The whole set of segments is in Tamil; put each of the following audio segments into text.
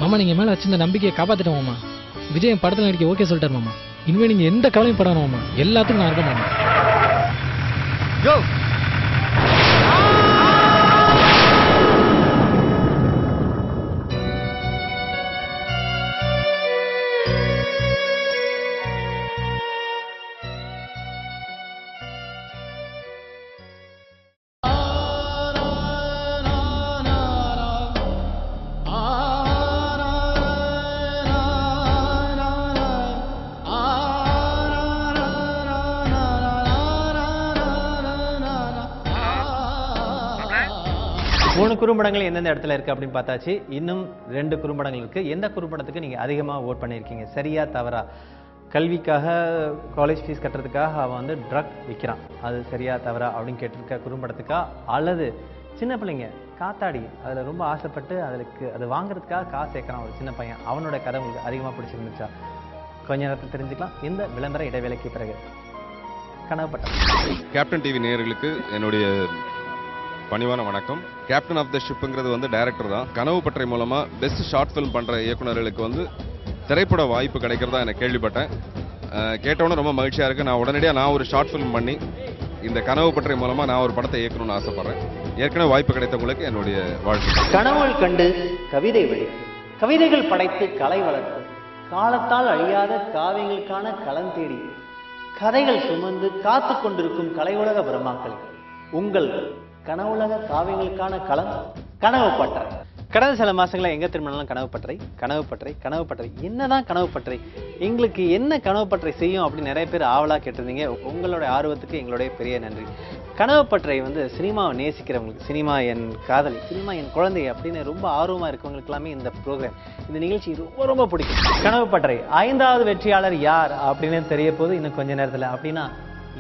மாமா நீங்க மேல வச்சிருந்த நம்பிக்கையை காப்பாத்திட்டோம் மாமா. விஜய் படத்துல நடிக்க ஓகே சொல்லிட்டாரு மாமா. இனிமே நீங்க எந்த கவலையும் படணும் மாமா. எல்லாத்துக்கும் நான் இருக்கேன் மாமா. யோ மூணு குறும்படங்கள் எந்தெந்த இடத்துல இருக்கு அப்படின்னு பார்த்தாச்சு. இன்னும் 2 குறும்படங்கள் இருக்கு. எந்த குறும்படத்துக்கு நீங்க அதிகமா ஓட் பண்ணியிருக்கீங்க? சரியா தவறா? கல்விக்காக காலேஜ் ஃபீஸ் கட்டுறதுக்காக அவன் வந்து ட்ரக் விற்கிறான், அது சரியா தவறா அப்படின்னு கேட்டிருக்க குறும்படத்துக்கா, அல்லது சின்ன பிள்ளைங்க காத்தாடி அதில் ரொம்ப ஆசைப்பட்டு அது வாங்குறதுக்காக காசு சேர்க்குறான் ஒரு சின்ன பையன், அவனோட கதை உங்களுக்கு அதிகமாக பிடிச்சிருந்துச்சா? கொஞ்ச நேரத்தில் தெரிஞ்சுக்கலாம் இந்த விளம்பர இடைவேளைக்கு பிறகு. கனவுப்பட்ட கேப்டன் டிவி நேயர்களுக்கு என்னுடைய பணிவான வணக்கம். கேப்டன் ஆஃப் த ஷிப்புங்கிறது வந்து டைரக்டர் தான். கனவு பற்றை மூலமா பெஸ்ட் ஷார்ட் ஃபிலிம் பண்ற இயக்குநர்களுக்கு வந்து திரைப்பட வாய்ப்பு கிடைக்கிறதா எனக்கு கேள்விப்பட்டேன். கேட்டவுடனே ரொம்ப மகிழ்ச்சியா இருக்கு. நான் உடனடியாக ஒரு ஷார்ட் ஃபிலிம் பண்ணி இந்த கனவு பற்றை மூலமா நான் ஒரு படத்தை இயக்கணும்னு ஆசைப்படுறேன். ஏற்கனவே வாய்ப்பு கிடைத்தவங்களுக்கு என்னுடைய வாழ்த்து. கனவுகள் கண்டு கவிதை வழி, கவிதைகள் படைத்து கலை வளர்த்து, காலத்தால் அழியாத காவியங்களுக்கான களம் தேடி கதைகள் சுமந்து காத்து கொண்டிருக்கும் கலை உலக பிரம்மாக்கள், உங்கள் கனவுலக காவியங்களுக்கான களம் கனவுப்பற்றை. கடந்த சில மாசங்களா எங்க திரும்பினாலும் கனவுப்பற்றை என்னதான் கனவுப்பற்றை, எங்களுக்கு என்ன கனவுப்பற்றை செய்யும் அப்படின்னு நிறைய பேர் ஆவலா கேட்டிருந்தீங்க. உங்களோட ஆர்வத்துக்கு எங்களுடைய பெரிய நன்றி. கனவுப்பற்றை வந்து சினிமாவை நேசிக்கிறவங்களுக்கு, சினிமா என் காதலி, சினிமா என் குழந்தை அப்படின்னு ரொம்ப ஆர்வமா இருக்கவங்களுக்கு எல்லாமே இந்த ப்ரோக்ராம், இந்த நிகழ்ச்சி ரொம்ப ரொம்ப பிடிக்கும். கனவுப்பற்றை 5வது வெற்றியாளர் யார் அப்படின்னு தெரிய போது இன்னும் கொஞ்ச நேரத்துல. அப்படின்னா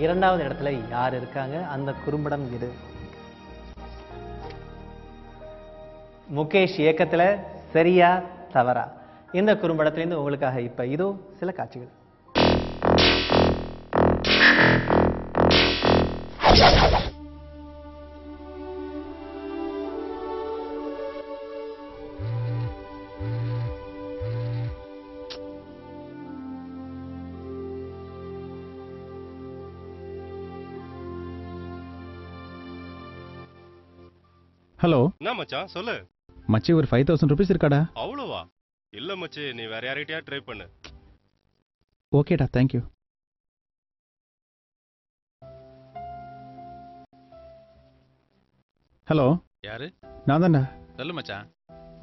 2வது இடத்துல யார் இருக்காங்க? அந்த குறும்படம் இது முகேஷ் இயக்கத்துல சரியா தவறா? இந்த குறும்படத்திலிருந்து உங்களுக்காக இப்ப இதோ சில காட்சிகள். ஹலோ. என்ன மச்சான் சொல்லு. மச்சி ஒரு 5000 rupees இருக்காடா? அவ்வளவா? இல்ல மச்சி, நீ வேற யார்கிட்டயா ட்ரை பண்ணு. ஓகேடா, தேங்க்யூ. ஹலோ. யாரு? நான் தான்டா. சொல்லு மச்சான்.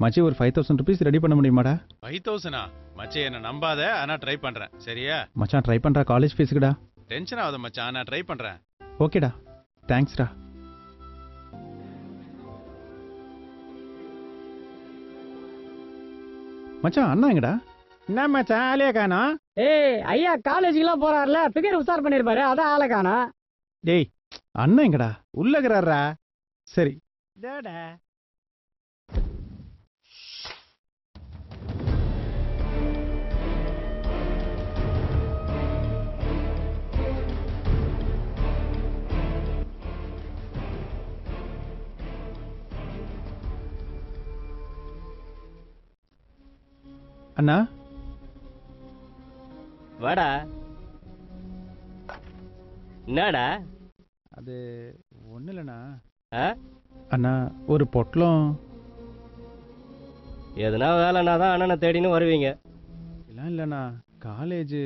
மச்சி ஒரு 5000 rupees ரெடி பண்ண முடியுமாடா? 5000? மச்சி என்ன நம்பாத, ஆனா ட்ரை பண்றேன். சரியா? மச்சான் ட்ரை பண்றா, காலேஜ் ஃபீஸ்க்குடா. டென்ஷன் ஆகாத மச்சான், நான் ட்ரை பண்றேன். ஓகேடா, தேங்க்ஸ்டா. மச்சான் அண்ணா எங்கடா? என்ன மச்சான் ஆளே காணோம்? ஐயா காலேஜுக்குலாம் போறாருல, பிகர் உசார் பண்ணிருப்பாரு, அதான் ஆளை காணோம். டேய் அண்ணா எங்கடா? உள்ள இருக்கிறாரா? சரி. அண்ணா வாடா. என்னடா? அது ஒண்ணு இல்லண்ணா. அண்ணா ஒரு பொட்டலம். எதுனா வேலைனா தான் அண்ணனை தேடின்னு வருவீங்க. இல்லை இல்லண்ணா, காலேஜ்.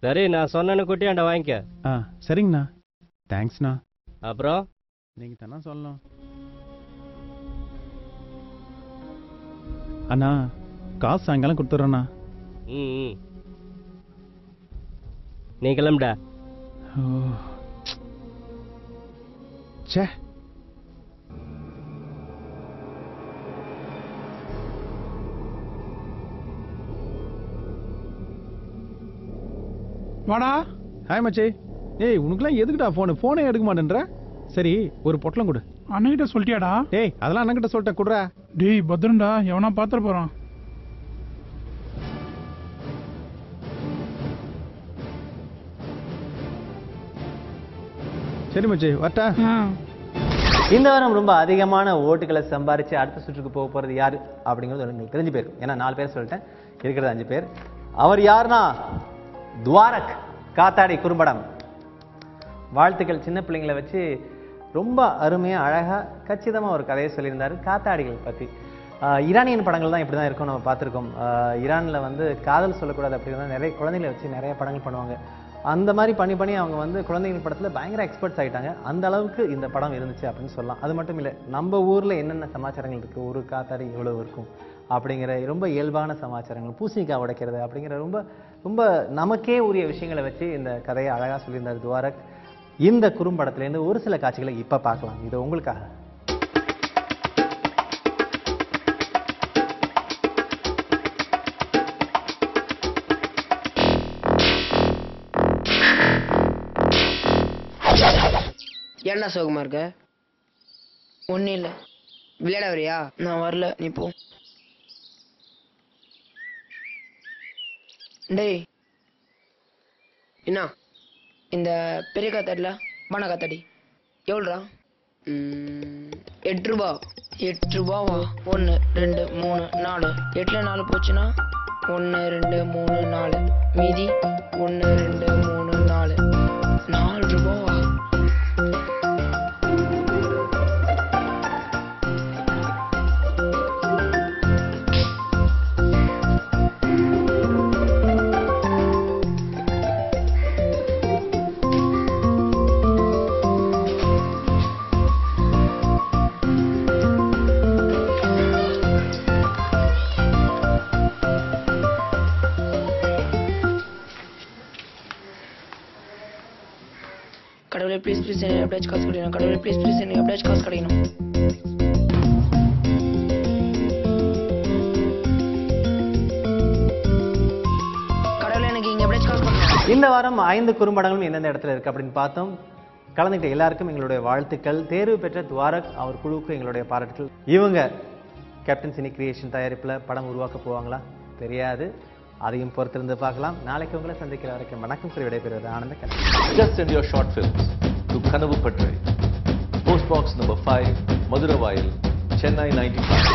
சரி, நான் சொன்னேன்னு குட்டியாண்ட வாங்கிக்க. சரிங்கண்ணா, தேங்க்ஸ்ண்ணா. அப்புறம் நீங்க தானே சொல்லணும். அண்ணா காசு சாயங்காலம் கொடுத்துட்றேண்ணா. நீ கிளம்புடா. சே. வாடா. ஹாய் மச்சி. ஏய் உனக்குலாம் எதுக்குடா ஃபோனே எடுக்க மாட்டேன்ற? சரி ஒரு பொட்டலம் கொடு. அண்ணகிட்ட சொல்லிட்டியாடா? டேய் அதெல்லாம் அண்ணங்கிட்ட சொல்லிட்டேன், குடுறா. டேய் பத்திரம்டா, எவனா பாத்துற போறான். சரி மச்சி, வரட்டா? இந்த வாரம் ரொம்ப அதிகமான ஓட்டுகளை சம்பாரிச்சு அடுத்த சுற்றுக்கு போக போறது யாரு அப்படிங்கிறது உங்களுக்கு தெரிஞ்சு போயிருக்கும். ஏன்னா 4 பேர் சொல்லிட்டேன், இருக்கிறது 5 பேர். அவர் யாருன்னா துவாரக் காத்தாடி குறும்படம். வாழ்த்துக்கள். சின்ன பிள்ளைங்களை வச்சு ரொம்ப அருமையா அழகா கச்சிதமா ஒரு கதையை சொல்லியிருந்தாரு காத்தாடிகள் பத்தி. ஈரானியன் படங்கள் தான் இப்படி தான் இருக்கும், நம்ம பார்த்துருக்கோம். ஈரானில் வந்து காதல் சொல்லக்கூடாது அப்படின்னா நிறைய குழந்தைகளை வச்சு நிறைய படங்கள் பண்ணுவாங்க. அந்த மாதிரி பண்ணி அவங்க வந்து குழந்தைகள் படத்தில் பயங்கர எக்ஸ்பர்ட்ஸ் ஆகிட்டாங்க. அந்த அளவுக்கு இந்த படம் இருந்துச்சு அப்படின்னு சொல்லலாம். அது மட்டும் இல்லை, நம்ம ஊரில் என்னென்ன சமாச்சாரங்கள் இருக்குது, ஒரு காத்தாடி எவ்வளோ இருக்கும் அப்படிங்கிற ரொம்ப இயல்பான சமாச்சாரங்கள், பூசணிக்காய் உடைக்கிறது அப்படிங்கிற ரொம்ப ரொம்ப நமக்கே உரிய விஷயங்களை வச்சு இந்த கதையை அழகாக சொல்லியிருந்தார் துவாரக். இந்த குறும்படத்துலேருந்து ஒரு சில காட்சிகளை இப்போ பார்க்கலாம். இது உங்களுக்காக. ஏன்டா சோகமா இருக்க? ஒன்றும் இல்லை. விளையாட வரியா? நான் வரல, நீ போ. டேய் என்ன இந்த பெரிய காத்தாடில பானை காத்தாடி எவ்வளோடா? 8 ரூபா. 8 ரூபாவா? 1 2 3 4. 8ல் 4 போச்சுன்னா 1 2 3 4. மீதி 1 2 3 4. 4 ரூபாவா? கடவுளே ப்ளீஸ் ப்ளீஸ் எனக்கு எப்படியாச்சும் காசு கிடைக்கணும். கடவுளே ப்ளீஸ் ப்ளீஸ் எனக்கு எப்படியாச்சும் காசு கிடைக்கணும். கடவுளே எனக்கு இங்கே எப்படியாச்சும் காசு கொடுக்கணும். இந்த வாரம் 5 குறும்படங்களும் எந்தெந்த இடத்துல இருக்கு அப்படின்னு பார்த்தோம். கலந்துக்கிட்ட எல்லாருக்கும் எங்களுடைய வாழ்த்துக்கள். தேர்வு பெற்ற துவாரக் அவர் குழுவுக்கு எங்களுடைய பாராட்டுகள். இவங்க கேப்டன் சினி கிரியேஷன் தயாரிப்பில் படம் உருவாக்க போவாங்களா தெரியாது, அதையும் பொறுத்திருந்து பார்க்கலாம். நாளைக்கு உங்களை சந்திக்கிற வரைக்கும் வணக்கம் கூறி விடைபெறுவது ஆனந்த Kannan. Just send your short films to Kanavu Patrai, Post Box number 5, Maduravayil, Chennai 95.